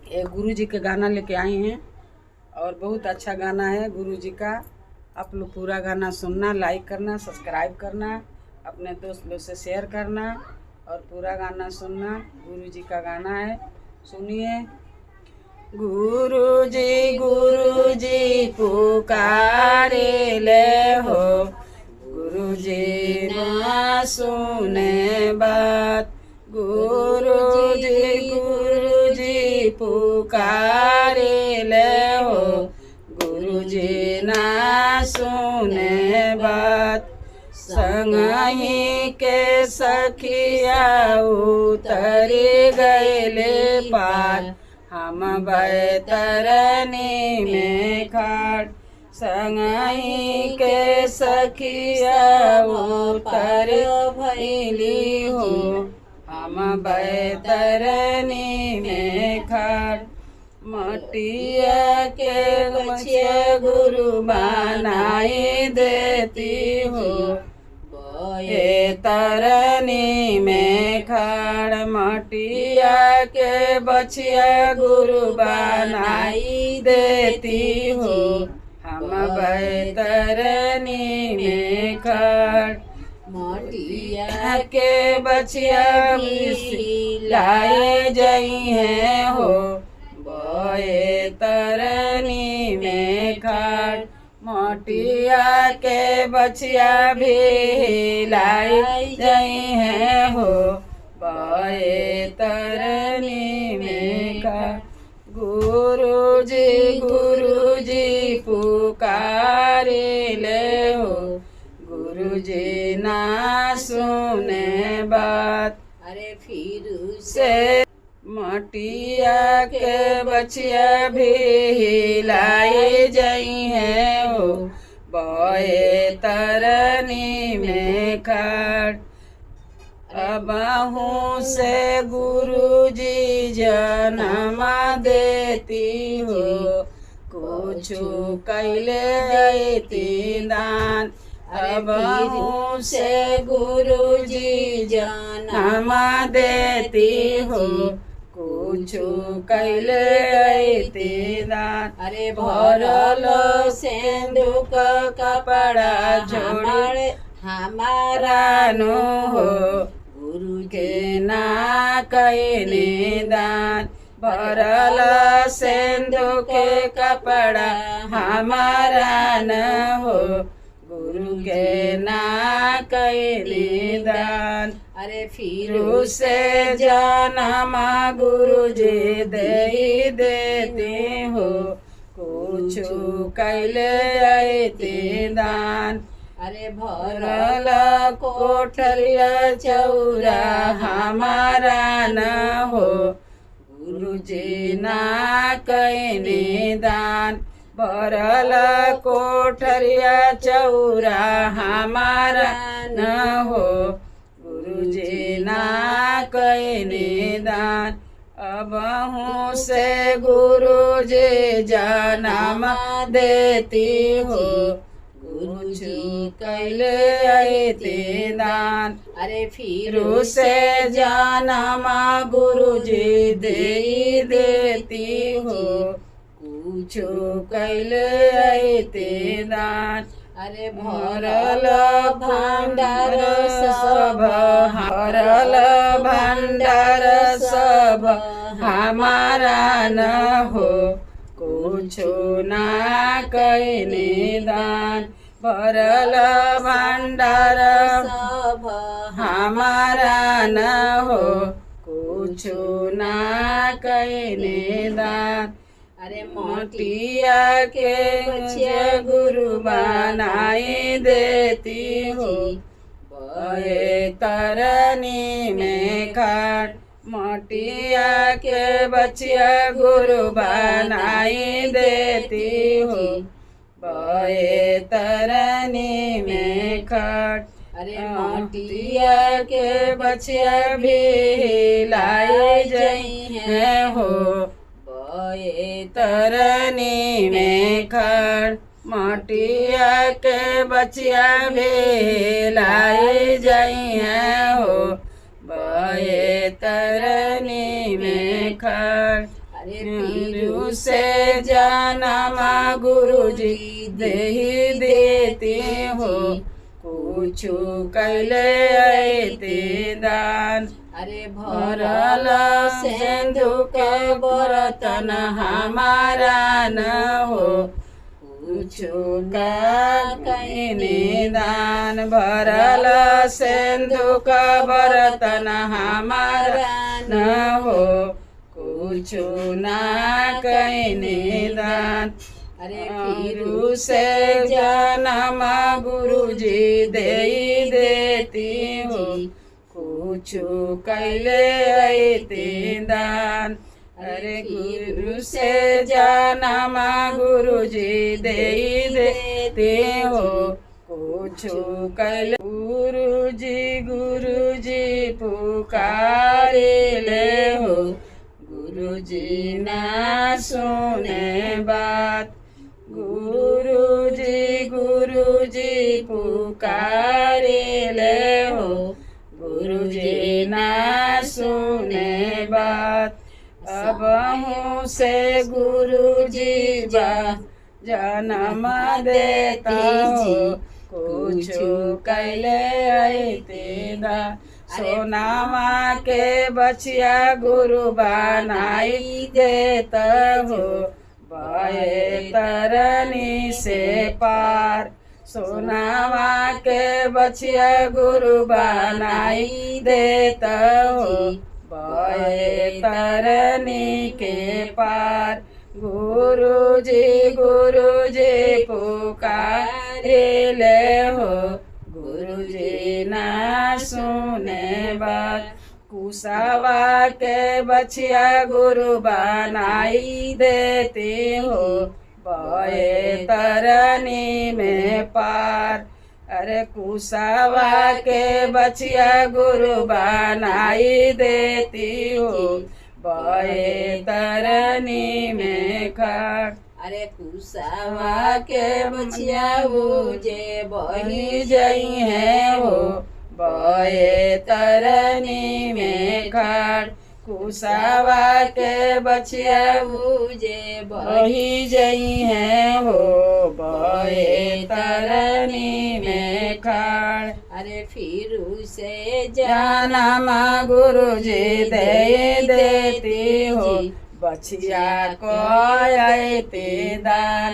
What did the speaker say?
ये गुरु जी के गाना लेके आई हैं और बहुत अच्छा गाना है गुरु जी का। आप लोग पूरा गाना सुनना, लाइक करना, सब्सक्राइब करना, अपने दोस्त लोग से शेयर करना और पूरा गाना सुनना। गुरु जी का गाना है, सुनिए। गुरु जी पुकारे ले हो, गुरु जी ना सुने बात। गुरु जी पुकारे ले हो, गुरु जी ना सुने बात। संगही के सखिया उतरी गईले पार, हम बैतरनी में खाट। संगही के सखिया उतर भैली हो, हम बैतरनी में खाट। मटिया के बचिया गुरु बनाई देती हो, तरनी में खड़। मटिया के बचिया गुरु बनाई देती हो, हम बैतरनी में खड़। मटिया के बचिया लाए जई हैं हो, बोए तरनी में खड़। मटिया के बचिया भी लाई जई हैं हो, बोए तरनी में खड़। गुरु जी पुकारे ले हो, गुरु जी ना सुने बात। अरे फिर से मटिया के बचिया भी लाई जई हैं हो, बोए तरनी में खड़। अबहू से गुरु जी जन्मा देती हो, कुछ कैले देती दान। अबहू से गुरु जी जन्मा देती हो, कुछ कैले दान। अरे भरल सिंदूक कपड़ा जोड़े हमारा नो हो, गुरु के ना कैने दान। भरल सिंदूक के कपड़ा हमारा न हो, गुरु के ना कैने दान। अरे फिर से जन्मा गुरु जी दे देते हो, कुछ कैले आते दान। अरे भरल कोठरिया चौरा हमारा न हो, गुरु जी ना कैने दान। भरल कोठरिया चौरा हमारा न हो, गुरु जी ना कैने दान। अबहू से गुरु जी जन्म देती हो, गुरु जी कैले आते दान। अरे फिर से जन्मा गुरु जी दे देती हो, कुछ कैले आते दान। अरे भरल भंडार सब, भरल भंडार सब हमारा न हो, कुछ ना कैने दान। भरल भंडार सब हमारा न हो, कुछ ना कैने दान। अरे मटिया के बचिया गुरु बनाई देती हो, बोए तरनी में खड़। मटिया के बचिया गुरु बनाई देती हो, बोए तरनी में खड़। अरे मटिया के बचिया भी लाई जई हैं हो, बोए तरनी में खड़। मटिया के बचिया भी लाई जई हैं हो, बोए तरनी में खड़। अरे फिर से जन्म गुरुजी दे ही देते हो, कुछ कैले अइते दान। अरे भरल सिंधुक बर्तन हमारा न हो, कुछ का कैने दान। भरल सिंधुक बर्तन हमारा न हो, कुछ ना कैने दान। अरे फिर से जन्म गुरुजी दे देती हो, कुछ कैले अइते दान। अरे गुरु से जन्म गुरुजी दे देते हो, कुछ कैले। गुरुजी पुकारे ले हो, गुरुजी ना सुने बात। गुरुजी पुकारे ले हो, गुरुजी ना सुने बात। अब हूँ से गुरुजी जन्म देता हो, कुछ कैले अइते दान। सोनामा के बचिया गुरु बनाई देता हो, बहे तरनी से पार। सोनामा के बचिया गुरु बनाई देता हो, बहे तरनी के पार। गुरुजी पुकारे ले हो, गुरुजी ना सुने बात। कुसावा के बचिया गुरु बनाई देती हो, बहे तरनी में पार। अरे कुसावा के बचिया गुरु बनाई देती हो, बहे तरनी में खाक। अरे कुसावा के बचिया जे बही जई है हो, बहे तरनी में खाड़। कुसावा के बचिया जे बही जई है हो, बहे तरनी में खाड़। अरे फिर से जन्म गुरुजी दे देती हो, बचिया को अइते दान।